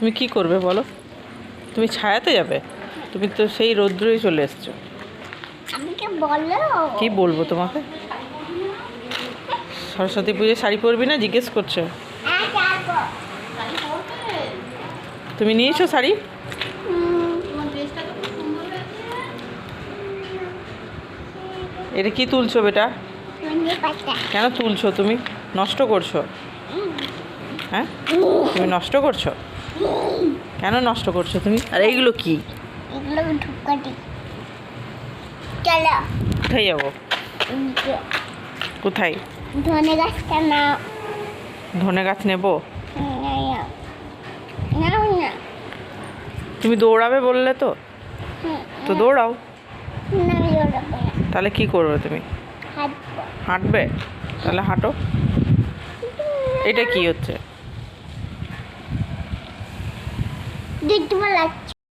তুমি কি করবে বলো? তুমি ছায়াতে যাবে? তুমি তো সেই রৌদ্রেই চলে এসছো। আমাকে বলো। কি বলবো তোমাকে? সরস্বতী পুজোয় শাড়ি পরবি না জিজ্ঞেস করছো? তুমি নিয়েছো শাড়ি? এটা কি তুলছো বেটা? কেন তুলছো তুমি? নষ্ট করছো? হ্যাঁ, তুমি নষ্ট করছো? কেন নষ্ট করছো তুমি? আর এইগুলো কি? এগুলো ধূপকাঠি। চলো কোথায় যাবো? কোথায়? ধনে গাছটা নাও। ধনে গাছ নেবো? নাও না। তুমি দৌড়াবে বললে তো, তো দৌড়াও। না দৌড়াবো না। তাহলে কি করবে তুমি? হাঁটবো। হাঁটবে? তাহলে হাঁটো। এটা কি হচ্ছে? দেখতে ভালো লাগছে।